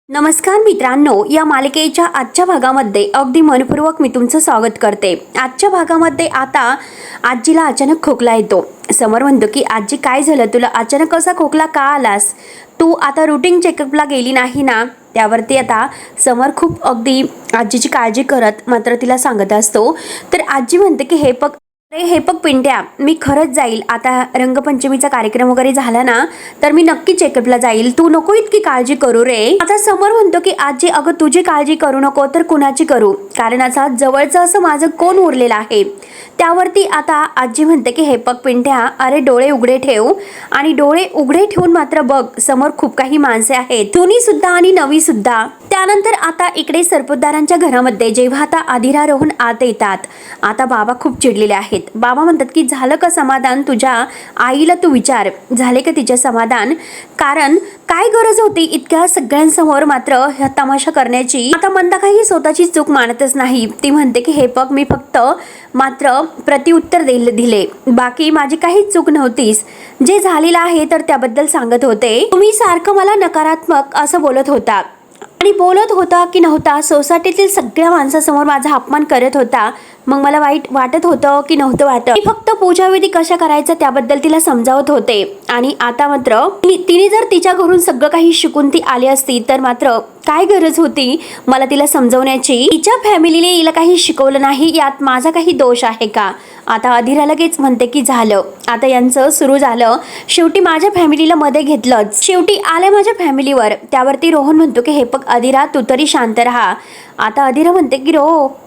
नमस्कार मित्रांनो, या मालिकेच्या आजच्या भागामध्ये अगदी मनपूर्वक मी तुमचं स्वागत करते। आजच्या भागामध्ये आता आजीला अचानक खोकला येतो। समर म्हणतो की आजी काय झालं, तुला अचानक कसा खोकला का आलास, तू आता रुटीन चेकअपला गेली नाही ना। त्यावरती आता समर खूप अगदी आजीची काळजी करत मात्र तिला सांगत असतो। तर आजी म्हणते की हे बघ पिंट्या, मी खरंच जाईल, आता रंगपंचमीचा कार्यक्रम वगैरे झाला ना तर मी नक्की चेकअपला जाईल, तू नको इतकी काळजी करू रे। आता समर म्हणतो की आजी अगं तुझी काळजी करू नको तर कुणाची करू, कारण आता जवळचं असं माझं कोण उरलेलं आहे। त्यावरती आता आजी म्हणते की हे बघ पिंट्या, अरे डोळे उघडे ठेव, आणि डोळे उघडे ठेवून मात्र बघ समोर खूप काही माणसे आहेत, जुनी सुद्धा आणि नवी सुद्धा। त्यानंतर आता इकडे सरपोतदारांच्या घरामध्ये जेव्हा आता अधिरा रोहन आत येतात, आता बाबा खूप चिडलेले आहेत। बाबा म्हणतात की झालं का समाधान, तुझ्या आईला तू विचार, झाले का तिचे समाधान, कारण काय गरज होती इतक्या सगळ्यांसमोर मात्र हा तमाशा करण्याची। आता मंदा काही स्वतःची चूक मानतच नाही, ती म्हणते की हे बघ मी फक्त मात्र प्रत्युत्तर दिले, बाकी माझी काहीच चूक नव्हतीच, जे झालेलं आहे तर त्याबद्दल सांगत होते। तुम्ही सारखं मला नकारात्मक असं बोलत होता आणि बोलत होता की नव्हता, सोसायटीतील सगळ्या माणसासमोर माझा अपमान करत होता, मग मला वाईट वाटत होतं की नव्हतं वाटत, मी फक्त पूजाविधी कशा करायचं त्याबद्दल तिला समजावत होते। आणि आता मात्र तिने जर तिच्या घरून सगळं काही शिकून ती आली असती तर मात्र काय गरज होती मला तिला समजवण्याची, तिच्या फॅमिलीने हिला काही शिकवलं नाही, यात माझा काही दोष आहे का। आता अधिरा लगेच म्हणते की झालं, आता यांचं सुरू झालं, शेवटी माझ्या फॅमिलीला मध्ये घेतलंच, शेवटी आले माझ्या फॅमिलीवर। त्यावरती रोहन म्हणतो की हे बघ अधिरा तू तरी शांत राहा। आता अधिरा म्हणते की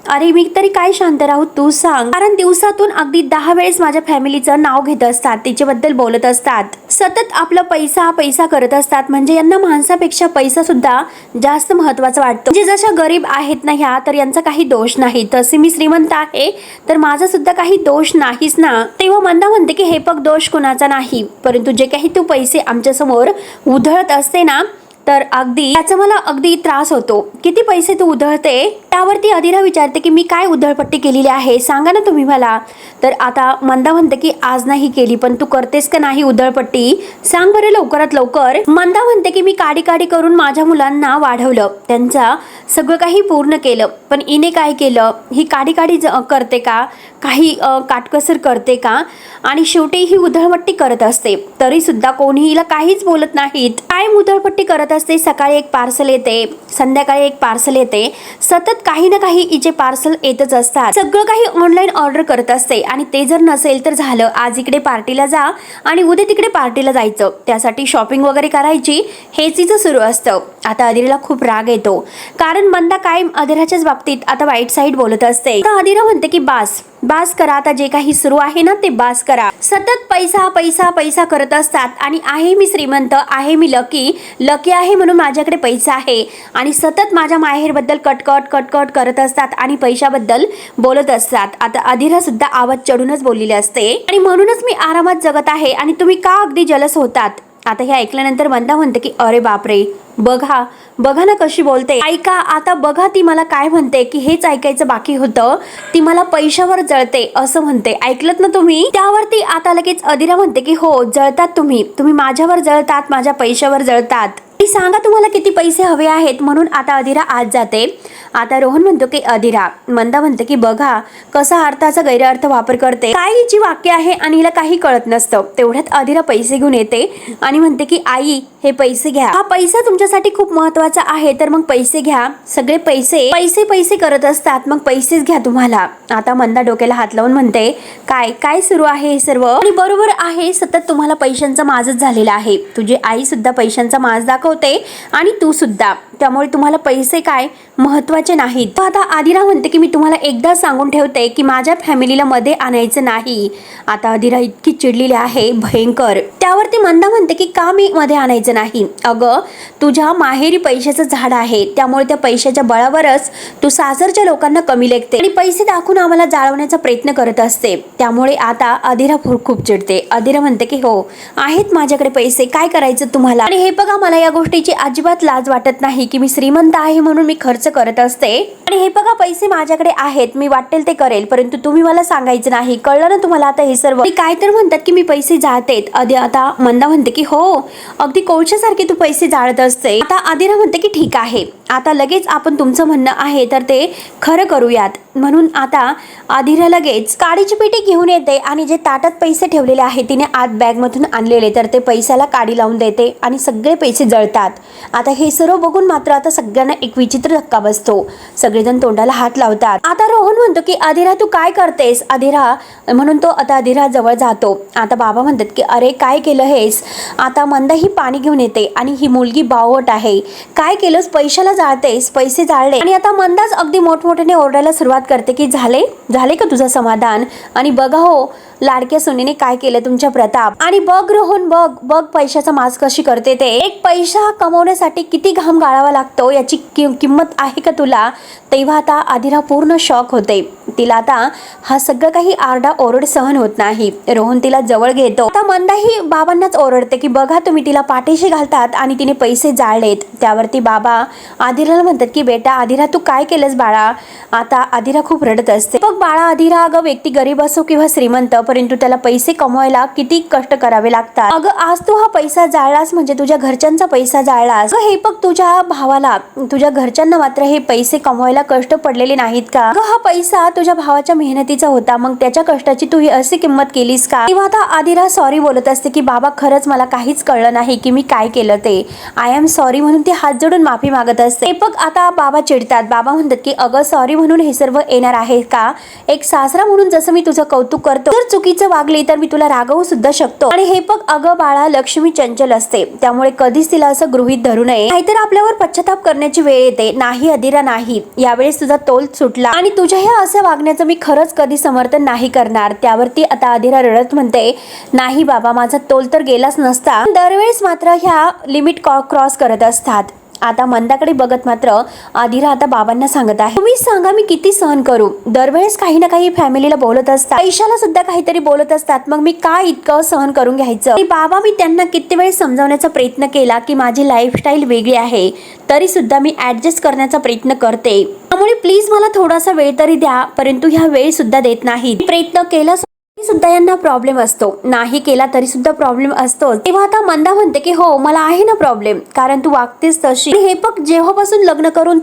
अरे मी तरी काय शांत राहू, तू सांग, कारण दिवसातून अगदी 10 वेळेस माझ्या फॅमिलीचं नाव घेत असतात, तिच्याबद्दल बोलत असतात, सतत आपलं पैसा पैसा करत असतात, म्हणजे यांना माणसापेक्षा पैसा सुद्धा जास्त महत्वाचा वाटतो। म्हणजे जशा गरीब आहेत ना ह्या, तर यांचा काही दोष नाही, तसे मी श्रीमंत आहे तर माझा सुद्धा काही दोष नाहीच ना। तेव्हा मंदा म्हणते की हे बघ दोष कोणाचा नाही, परंतु जे काही तू पैसे आमच्या समोर उधळत असते ना तर अगदी त्याचा मला अगदी त्रास होतो, किती पैसे तू उधळते। त्यावरती अधिरा विचारते की मी काय उधळपट्टी केलेली आहे सांगा ना तुम्ही मला। तर आता मंदा म्हणते की आज नाही केली, पण तू करतेस का नाही उधळपट्टी, सांग बरं लवकरात लवकर। मंदा म्हणते की मी काडी करून माझ्या मुलांना वाढवलं, त्यांचा सगळं काही पूर्ण केलं, पण हिने काय केलं, ही काडी करते का, काही काटकसर करते का, आणि शेवटी ही उधळपट्टी करत असते, तरी सुद्धा कोणी हिला काहीच बोलत नाहीत। काय उधळपट्टी करत असते, सकाळी एक पार्सल येते, संध्याकाळी एक पार्सल येते, सतत काही ना काही हिचे पार्सल येतच असतात, सगळं काही ऑनलाईन ऑर्डर करत असते, आणि ते जर नसेल तर झालं, आज इकडे पार्टीला जा आणि उद्या तिकडे पार्टीला जायचं, त्यासाठी शॉपिंग वगैरे करायची, हेच हिचं सुरू असतं। आता अधिराला खूप राग येतो, कारण मंदा कायम अधिराच्याच बाबतीत आता वाईट साईड बोलत असते। तर अधिरा म्हणते की बास करा, आता जे काही सुरू आहे ना ते बास करा, सतत पैसा पैसा पैसा करत असतात, आणि आहे मी श्रीमंत, आहे मी लकी आहे म्हणून माझ्याकडे पैसा आहे, आणि सतत माझ्या माहेरबद्दल कटकट करत असतात आणि पैशाबद्दल बोलत असतात। आता अधिरा सुद्धा आवाज चढूनच बोललेली असते, आणि म्हणूनच मी आरामात जगत आहे, आणि तुम्ही का अगदी जलस होतात। आता हे ऐकल्यानंतर मंदा म्हणते की अरे बापरे, बघा ना कशी बोलते, ऐका आता बघा ती मला काय म्हणते, की हेच ऐकायचं बाकी होतं, ती मला पैशावर जळते असं म्हणते, ऐकलत ना तुम्ही। त्यावरती आता लगेच अधिरा म्हणते की हो जळतात तुम्ही माझ्यावर जळतात, माझ्या पैशावर जळतात, सांगा तुम्हाला किती पैसे हवे आहेत, म्हणून आता अधिरा आत जाते। आता रोहन म्हणतो की अधिरा, मंदा म्हणते की बघा कसा अर्थाचा गैरअर्थ वापर करते, काय हिची वाक्य आहे आणि हिला काही कळत नसतं। तेवढ्यात अधिरा पैसे घेऊन येते आणि म्हणते की आई हे पैसे घ्या, हा पैसा तुमच्यासाठी खूप महत्वाचा आहे, तर मग पैसे घ्या, सगळे पैसे करत असतात, मग पैसेच घ्या तुम्हाला। आता मंदा डोक्याला हात लावून म्हणते काय सुरू आहे हे सर्व, आणि बरोबर आहे, सतत तुम्हाला पैशांचा माजच झालेला आहे, तुझी आई सुद्धा पैशांचा माज दाखवते आणि तू सुद्धा, त्यामुळे तुम्हाला पैसे काय महत्वाचे नाहीत। आता अधिरा म्हणते की मी तुम्हाला एकदा सांगून ठेवते की माझ्या फॅमिलीला मध्ये आणायचं नाही। आता अधिरा इतकी चिडलेली आहे भयंकर। त्यावरती मंदा म्हणते की का मी मध्ये आणायचं नाही, अगं तुझ्या माहेरी पैशाचं झाड आहे, त्यामुळे त्या पैशाच्या बळावरच तू सासरच्या लोकांना कमी लेखते आणि पैसे दाखवून आम्हाला जाळवण्याचा प्रयत्न करत असते, त्यामुळे आता अधिरा खूप चिडते। अधिरा म्हणते की हो आहेत माझ्याकडे पैसे, काय करायचं तुम्हाला, आणि हे बघा मला या गोष्टीची अजिबात लाज वाटत नाही की मी श्रीमंत आहे म्हणून मी खर्च करत असते, आणि हे बघा पैसे माझ्याकडे आहेत, मी वाटेल ते करेल, परंतु तुम्ही मला सांगायचं नाही, कळलं ना तुम्हाला आता हे सर्व. काय तर म्हणतात की मी पैसे जाळतेत. आता मंदा म्हणते की हो, अगदी कोळशासारखे तू पैसे जाळत असते. आता आदिरा म्हणते की ठीक आहे, आता लगेच आपण तुमचं म्हणणं आहे तर ते खरं करूयात. म्हणून आता आदिरा लगेच काडीची पेटी घेऊन येते आणि जे ताटात पैसे ठेवलेले आहेत तिने आत बॅगमधून आणलेले, तर ते पैशाला काडी लावून देते आणि सगळे पैसे जळतात. आता हे सर्व बघून मात्र आता सगळ्यांना एक विचित्र धक्का बसतो. सगळेजण तोंडाला हात लावतात. आता रोहन म्हणतो की आदिरा तू काय करतेस आदिरा, म्हणून तो आता आदिरा जवळ जातो. आता बाबा म्हणतात की अरे काय केलं हेस. आता मंदा ही पाणी घेऊन येते आणि ही मुलगी बावट आहे, काय केलंस, पैशाला जाळतेस, पैसे जाळले. आणि आता मंदाच अगदी मोठमोठ्याने ओरडायला सुरुवात करते की झाले का तुझं समाधान. आणि बघा हो लाडक्या सुनेने काय केलं तुमच्या प्रताप. आणि बघ रोहन, बघ पैशाचा मास कशी करते ते. एक पैसा कमवण्यासाठी किती घाम गाळावा लागतो याची किंमत आहे का तुला. तेव्हा आता आदिरा पूर्ण शॉक होते. तिला आता हा सगळं काही आरडा ओरड सहन होत नाही. रोहन तिला जवळ घेतो. आता मंदाही बाबांनाच ओरडते की बघा तुम्ही तिला पाठीशी घालतात आणि तिने पैसे जाळलेत. त्यावरती बाबा आदिराला म्हणतात की बेटा आदिरा तू काय केलंस बाळा. आता आदिरा खूप रडत असते. बघ बाळा आदिरा, अगं व्यक्ती गरीब असो किंवा श्रीमंत, परंतु त्याला पैसे कमवायला किती कष्ट करावे लागतात. अगं आज तू हा पैसा जाळलास म्हणजे तुझ्या घरच्यांचा पैसा जाळलास. हे बघ तुझ्या भावाला, तुझ्या घरच्यांना मात्र हे पैसे कमवायला कष्ट पडलेले नाहीत का. अगं हा पैसा तुझ्या भावाच्या मेहनतीचा होता, मग त्याच्या कष्टाची तू ही अशी किंमत केलीस का. तेव्हा आता आदिरा सॉरी बोलत असते की बाबा खरंच मला काहीच कळलं नाही की मी काय केलं ते, आय एम सॉरी म्हणून ती हात जोडून माफी मागत असते. हे बघ आता बाबा चिडतात. बाबा म्हणतात की अगं सॉरी म्हणून हे सर्व येणार आहे का. एक सासरा म्हणून जसं मी तुझं कौतुक करतो, जर चुकीचं वागली तर मी तुला रागवू सुद्धा शकतो. आणि हे बघ अगं बाळा लक्ष्मी चंचल असते, त्यामुळे कधीच तिला असं गृहीत धरू नये, नाहीतर आपल्यावर पश्चाताप करण्याची वेळ येते. नाही आदिरा नाही, यावेळेस तुझा तोल सुटला आणि तुझ्या ह्या असं वागण्याचं मी खरंच कधी समर्थन नाही करणार. त्यावरती आता आदिरा रडत म्हणते नाही बाबा माझा तोल तर गेलाच नसता, दरवेळेस मात्र ह्या लिमिट क्रॉस करत असतात. आता मंदाकडे बघत मात्र आदिरा आता बाबांना सांगत आहे तुम्ही सांगा मी किती सहन करू. दरवेळेस काही ना काही फॅमिलीला बोलत असतात, पैशाला सुद्धा काहीतरी बोलत असतात, मग मी काय इतकं सहन करून घ्यायचं. बाबा मी त्यांना किती वेळ समजावण्याचा प्रयत्न केला की माझी लाईफस्टाईल वेगळी आहे, तरी सुद्धा मी ऍडजस्ट करण्याचा प्रयत्न करते, त्यामुळे प्लीज मला थोडासा वेळ तरी द्या. परंतु ह्या वेळ सुद्धा देत नाही. प्रयत्न केला सुद्धा यांना प्रॉब्लेम असतो, नाही केला तरी सुद्धा प्रॉब्लेम असतो. तेव्हा आता मंदा म्हणते की हो मला आहे ना प्रॉब्लेम, कारण तू वागतेस तशी. हे बघ जेव्हापासून लग्न करून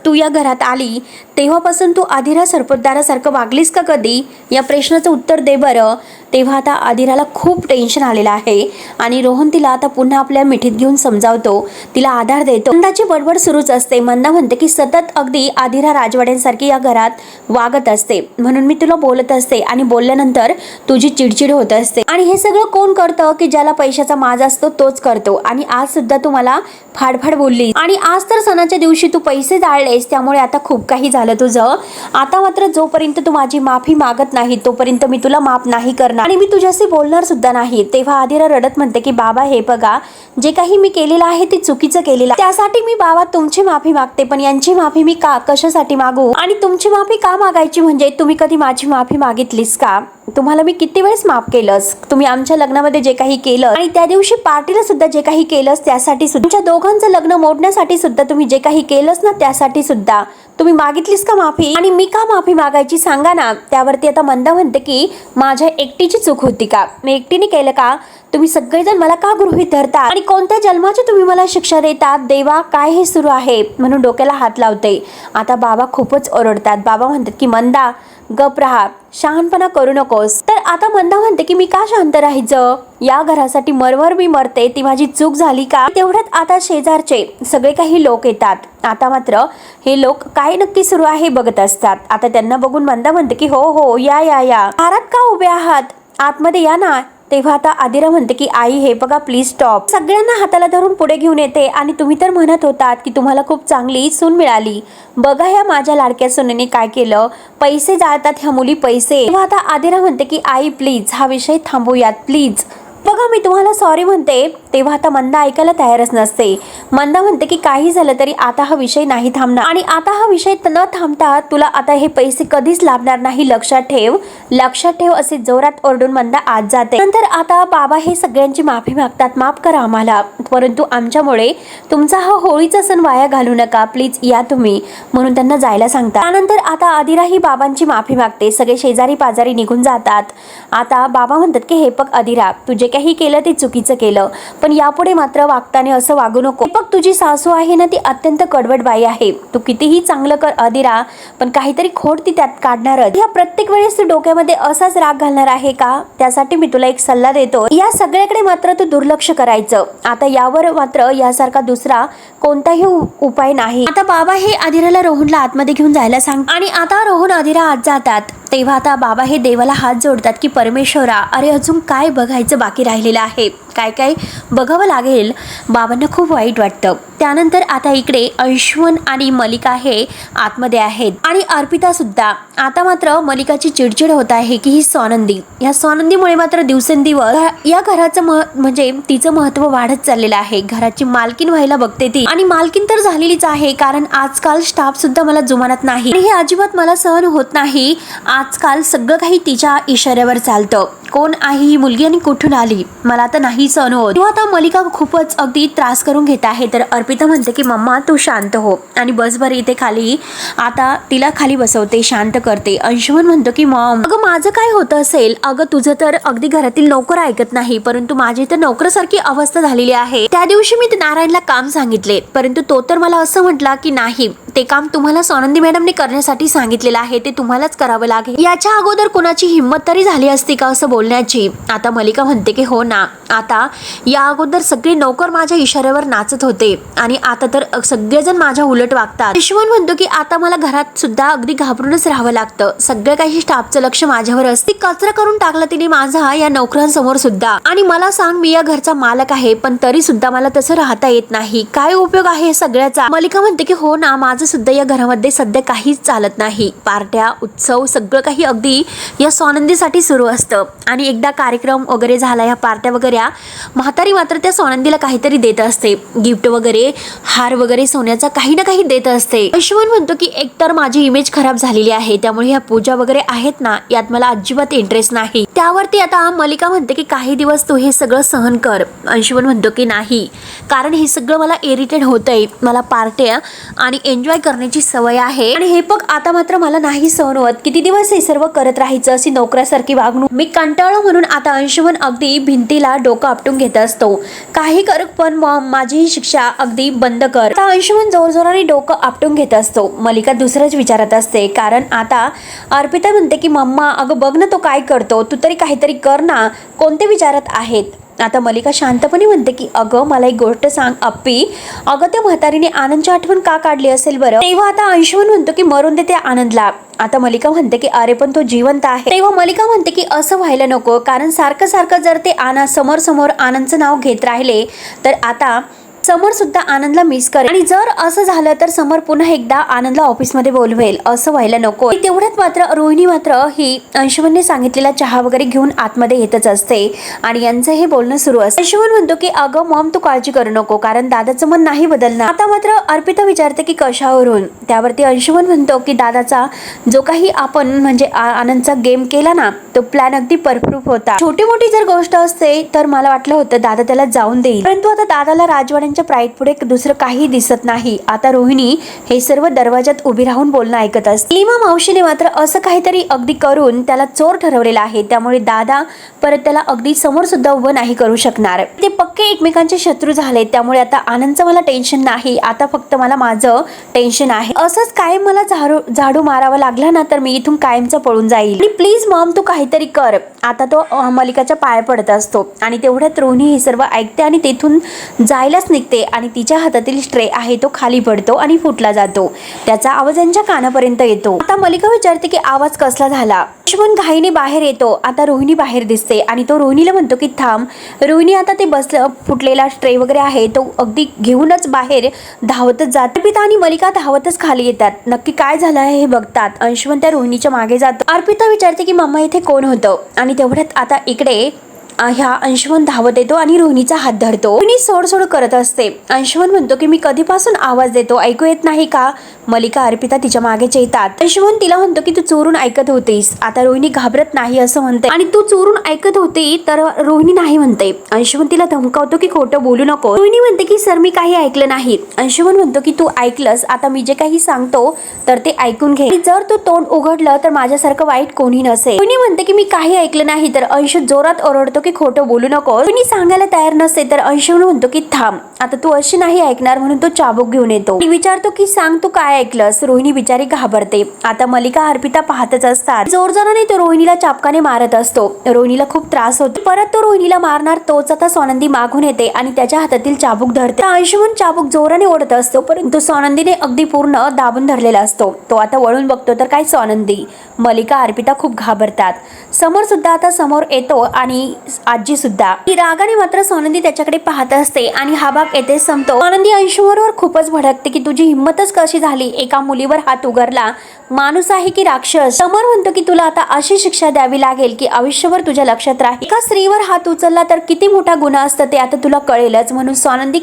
तू या घरात आली तेव्हापासून तू आदिरा सरपोतदारासारखं वागलीस का कधी, या प्रश्नाचं उत्तर दे बरं. तेव्हा आता आदिराला खूप टेन्शन आलेलं आहे आणि रोहन तिला आता पुन्हा आपल्या मिठीत घेऊन समजावतो, तिला आधार देतो. मंदाची बडबड सुरूच असते. मंदा म्हणते की सतत अगदी आदिरा राजवाड्यांसारखी या घरात वागत असते, म्हणून मी तुला बोलत असते आणि बोलल्यानंतर तुझी चिडचिड होत असते. आणि हे सगळं कोण करतं की ज्याला पैशाचा माज असतो तोच करतो. आणि आज सुद्धा तू मला फाडफाड बोलली आणि आज तर सणाच्या दिवशी तू पैसे जाळलेस, त्यामुळे आता खूप काही झालं तुझं. आता मात्र जोपर्यंत तू माझी माफी मागत नाही तोपर्यंत मी तुला माफ नाही करणार आणि मी तुझ्याशी बोलणार सुद्धा नाही. तेव्हा आदिरा रडत म्हणते की बाबा हे बघा जे काही मी केलेलं आहे ते चुकीचं केलेलं, त्यासाठी मी बाबा तुमची माफी मागते, पण यांची माफी मी कशासाठी मागू. आणि तुमची माफी का मागायची म्हणजे तुम्ही कधी माझी माफी मागितलीस का. तुम्हाला मी किती वेळेस माफ केलंस. तुम्ही आमच्या लग्नामध्ये जे काही केलं आणि त्या दिवशी पार्टीला सुद्धा जे काही केलंस त्यासाठी सुद्धा, तुमच्या दोघांचं लग्न मोडण्यासाठी सुद्धा तुम्ही जे काही केलंस ना त्यासाठी सुद्धा तुम्ही मागितलीस का माफी. आणि मी का माफी मागायची सांगा ना. त्यावरती आता मंदा म्हणते की माझ्या एकटीची चूक होती का, मी एकटीने केलं का, तुम्ही सगळेजण मला का गृहीत धरता आणि कोणत्या जन्माची तुम्ही मला शिक्षा देतात देवा, काय हे सुरू आहे. म्हणून डोक्याला हात लावते. आता बाबा खूपच ओरडतात. बाबा म्हणतात की मंदा गप राहा, शहाणपणा करू नकोस. तर आता मंदा म्हणते की मी का शांत राहायचं, या घरासाठी मरवर मी मरते, ती माझी चूक झाली का. तेवढ्यात आता शेजारचे सगळे काही लोक येतात. आता मात्र हे लोक काय नक्की सुरू आहे बघत असतात. आता त्यांना बघून मंदा म्हणते की हो हो या दारात का उभे आहात, आतमध्ये या ना. तेव्हा आता आदिरा म्हणते की आई हे बघा प्लीज स्टॉप. सगळ्यांना हाताला धरून पुढे घेऊन येते आणि तुम्ही तर म्हणत होतात की तुम्हाला खूप चांगली सून मिळाली, बघा ह्या माझ्या लाडक्या सुनेने काय केलं, पैसे जाळतात ह्या मुली पैसे. तेव्हा आता आदिरा म्हणते की आई प्लीज हा विषय थांबूयात प्लीज. बघा मी तुम्हाला सॉरी म्हणते तेव्हा आता मंदा ऐकायला तयारच नसते. मंदा म्हणते की काही झालं तरी आता हा विषय नाही थांबणार आणि आता हा विषय न थांबता तुला आता हे पैसे कधीच लाभणार नाही, लक्षात ठेव, लक्षात ठेव असे जोरात ओरडून मंदा आत जाते. नंतर आता बाबा हे सगळ्यांची माफी मागतात, माफ करा आम्हाला, परंतु आमच्यामुळे तुमचा हा होळीचा सण वाया घालू नका, प्लीज या तुम्ही, म्हणून त्यांना जायला सांगतात. त्यानंतर आता आदिरा ही बाबांची माफी मागते. सगळे शेजारी पाजारी निघून जातात. आता बाबा म्हणतात की हे बघ आदिरा, तू जे काही केलं ते चुकीचं केलं, पण यापुढे मात्र वागताना असं वागू नको. बघ तुझी सासू आहे ना ती अत्यंत कडवट बाई आहे. तू कितीही चांगलं कर आदिरा, पण काहीतरी खोट ती त्यात काढणारच. या प्रत्येक वेळेस तू डोक्यामध्ये असाच राग घालणार आहे का? त्यासाठी मी तुला एक सल्ला देतो, या सगळ्याकडे मात्र तू दुर्लक्ष करायचं. आता यावर मात्र यासारखा दुसरा कोणताही उपाय नाही. आता बाबा हे आदिराला रोहनला आतमध्ये घेऊन जायला सांग आणि आता रोहन आदिरा आत जातात. तेव्हा आता बाबा हे देवाला हात जोडतात की परमेश्वरा, अरे अजून काय बघायचं बाकी राहिलेलं आहे, काय काय बघावं लागेल. बाबांना खूप वाईट वाटतं. त्यानंतर आता इकडे अंशुमन आणि मलिका हे आतमध्ये आहेत आणि अर्पिता सुद्धा. आता मात्र मलिकाची चिडचिड होत आहे की ही स्वानंदी, या स्वानंदीमुळे मात्र दिवसेंदिवस या घराचं म्हणजे तिचं महत्व वाढत चाललेलं आहे. घराची मालकीन व्हायला बघते ती आणि मालकीन तर झालेलीच आहे, कारण आजकाल स्टाफ सुद्धा मला जुमानत नाही आणि हे अजिबात मला सहन होत नाही. आजकाल सगळं काही तिच्या इशाऱ्यावर चालतं. कोण आहे ही मुलगी आणि कुठून आली, मला आता नाही सहन होत. तेव्हा आता मलिका खूपच अगदी त्रास करून घेत आहे. तर अर्पिता म्हणते की मम्मा तू शांत हो आणि बस बरं इथे खाली. आता तिला खाली बसवते, शांत करते. अंशुमन म्हणतो की मॉम अगं माझं काय होत असेल, अगं तुझं तर अगदी घरातील नोकर ऐकत नाही, परंतु माझी तर नोकरासारखी अवस्था झालेली आहे. त्या दिवशी मी नारायणला काम सांगितले, परंतु तो तर मला असं म्हटला की नाही, ते काम तुम्हाला सोनंदी मॅडमने करण्यासाठी सांगितलेलं आहे, ते तुम्हालाच करावं लागेल. याच्या अगोदर कोणाची हिंमत तरी झाली असती का असं बोलण्याची. आता मलिका म्हणते की हो ना, आता या अगोदर सगळे नोकर माझ्या इशाऱ्यावर नाचत होते आणि आता तर सगळेजण माझ्या उलट वागतात. यशवंत म्हणतो की आता मला घरात सुद्धा अगदी घाबरूनच राहावं लागतं. सगळं काही स्टाफचं लक्ष माझ्यावर असते. कचरा करून टाकला तिने माझा या नोकरांसमोर सुद्धा. आणि मला सांग, मी या घरचा मालक आहे, पण तरी सुद्धा मला तसं राहता येत नाही. काय उपयोग आहे सगळ्याचा. मलिका म्हणते की हो ना, माझं सुद्धा या घरामध्ये सध्या काहीच चालत नाही. पार्ट्या, उत्सव सगळं काही अगदी या सोनंदीसाठी सुरू असतं आणि एकदा कार्यक्रम वगैरे झाला, या पार्ट्या वगैरे, म्हातारी मात्र त्या सोनंदीला काहीतरी देत असते, गिफ्ट वगैरे, हार वगैरे सोन्याचा काही ना काही देत असते. यशवंत म्हणतो की एकतर माझी इमेज खराब झालेली आहे, त्यामुळे ह्या पूजा वगैरे आहेत ना, यात मला अजिबात इंटरेस्ट नाही. त्यावरती आता मलिका म्हणते की काही दिवस तू हे सगळं सहन कर. अंशुमन म्हणतो की नाही, कारण हे सगळं मला इरिटेट होतंय. मला पार्ट्या आणि एन्जॉय करण्याची सवय आहे आणि हे बघ आता मात्र मला नाही सहन होत. किती दिवस हे सर्व करत राहायचं, अशी नोकरासारखी वागणूक. मी कंटाळलो म्हणून आता अंशुमन अगदी भिंतीला डोकं आपटून घेत असतो. काही कर पण माझी ही शिक्षा अगदी बंद कर. आता अंशुमन जोरजोराने डोकं आपटून घेत असतो. मलिका दुसरंच विचारत असते, कारण आता अर्पिता म्हणते की मम्मा अगं बघ ना तो काय करतो, तू तरी काहीतरी कर ना, कोणते विचारत आहेत. आता मलिका शांतपणे म्हणते की अगं मला एक गोष्ट सांग अप्पी, अगं त्या म्हातारीने आनंदची आठवण का काढली असेल बरं. तेव्हा आता अंशुमन म्हणतो की मरून दे त्या आनंदला. आता मलिका म्हणते की अरे पण तो जिवंत आहे. तेव्हा मलिका म्हणते की असं व्हायला नको, कारण सारखं सारखं जर ते समोर आनंदचं नाव घेत राहिले तर आता समर सुद्धा आनंदला मिस करेल आणि जर असं झालं तर समर पुन्हा एकदा आनंदला ऑफिसमध्ये बोलवेल. असं व्हायला नको. तेवढ्यात मात्र रोहिणी मात्र ही अंशुमनने सांगितलेला चहा वगैरे घेऊन आतमध्ये येतच असते आणि यांचं हे बोलणं सुरू असतं. अंशुमन म्हणतो की अगं मॉम तू काळजी करू नको, कारण दादाचं मन नाही बदलणार. आता मात्र अर्पिता विचारते की कशावरून. त्यावरती अंशुमन म्हणतो की दादाचा जो काही आपण म्हणजे आनंदचा गेम केला ना, तो प्लॅन अगदी परप्रूफ होता. छोटी मोठी जर गोष्ट असते तर मला वाटलं होतं दादा त्याला जाऊन देईल, परंतु आता दादाला राजवाड्या प्राईड पुढे दुसरं काही दिसत नाही. आता रोहिणी हे सर्व दरवाजात उभी राहून बोलणं ऐकत असते. लीमा मावशीने मात्र असं काहीतरी अगदी करून त्याला चोर ठरवलेलं आहे, त्यामुळे दादा परत त्याला अगदी समोर सुद्धा उभं नाही करू शकणार. ते पक्के एकमेकांचे शत्रू झाले, त्यामुळे आता आनंदचं मला टेन्शन नाही, आता फक्त मला माझं टेन्शन आहे. असंच कायम मला झाडू मारावा लागला ना तर मी इथून कायमचा पळून जाईल. प्लीज मॉम तू काहीतरी कर. आता तो मलिकाच्या पाया पडत असतो आणि तेवढ्यात रोहिणी हे सर्व ऐकते आणि तेथून जायलाच निघते आणि तिच्या हातातील स्ट्रे आहे तो खाली पडतो आणि फुटला जातो. त्याचा आवाज यांच्या कानापर्यंत येतो. आता मलिका विचारते की आवाज कसला झाला. अंशुमन घाईने बाहेर येतो. आता रोहिणी बाहेर दिसते आणि तो रोहिणीला म्हणतो की थांब. रोहिणी आता ते फुटलेला स्ट्रे वगैरे आहे तो अगदी घेऊनच बाहेर धावतच जाते. अर्पिता आणि मलिका धावतच खाली येतात. नक्की काय झालं आहे हे बघतात. अंशुमन त्या रोहिणीच्या मागे जातो. अर्पिता विचारते की मम्मा इथे कोण होतं आणि तेवढ्यात आता इकडे ह्या अंशुमन धावत येतो आणि रोहिणीचा हात धरतो. रोहिणी सोड करत असते. अंशुमन म्हणतो की मी कधीपासून आवाज देतो, ऐकू येत नाही का? मलिका अर्पिता तिच्या मागेच येतात. अंशुमन तिला म्हणतो की तू चोरून ऐकत होतीस. आता रोहिणी घाबरत नाही असं म्हणते आणि तू चोरून ऐकत होती तर रोहिणी नाही म्हणते. अंशुमन तिला धमकावतो की खोटं बोलू नको. रोहिणी म्हणते की सर मी काही ऐकलं नाही. अंशुमन म्हणतो की तू ऐकलंस, आता मी जे काही सांगतो तर ते ऐकून घे. जर तू तोंड उघडलं तर माझ्यासारखं वाईट कोणी नसेल. रोहिणी म्हणते की मी काही ऐकलं नाही तर अंशु जोरात ओरडतो की खोटं बोलू नको. रोहिणी सांगायला तयार नसते तर अंशुमन म्हणतो की थांब, आता तू अशी नाही ऐकणार म्हणून तो चाबूक घेऊन येतो. विचारतो की सांग तू काय ऐकलंस. रोहिणी बिचारी घाबरते. आता मलिका अर्पिता पाहतच असतात. जोरजोराने तो रोहिणीला चापकाने मारत असतो. रोहिणीला खूप त्रास होतो. परत तो रोहिणीला मारणार तोच आता सोनंदी मागून येते आणि त्याच्या हातातील चाबूक धरते. अंशुमन चाबूक जोराने ओढत असतो परंतु सोनंदीने अगदी पूर्ण दाबून धरलेला असतो. तो आता वळून बघतो तर काय सोनंदी. मलिका अर्पिता खूप घाबरतात. समोर सुद्धा आता समोर येतो आणि आजी सुद्धा. ही रागाने मात्र सोनंदी त्याच्याकडे पाहत असते आणि हा भाग येथे संपतो. सोनंदी अंशुमनवर खूपच भडकते की तुझी हिंमतच कशी झाली, एका मुलीवर हात उगारला, माणूस आहे की राक्षस. समोर म्हणतो की तुला आता अशी शिक्षा द्यावी लागेल की आयुष्यभर तुझ्या लक्षात राहील. एका स्त्रीवर हात उचलला तर किती मोठा गुन्हा असतं ते आता तुला कळेलच. म्हणून सोनंदी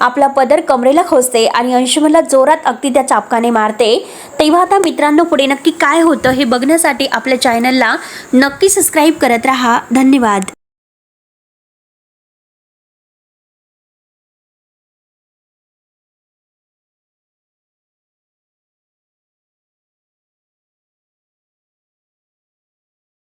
आपला पदर कमरेला खोचते आणि अंशुमनला जोरात अगदी त्या चापकाने मारते. तेव्हा आता मित्रांनो पुढे नक्की काय होतं हे बघण्यासाठी आपल्या चॅनलला नक्की सबस्क्राईब करत राहा. धन्यवाद.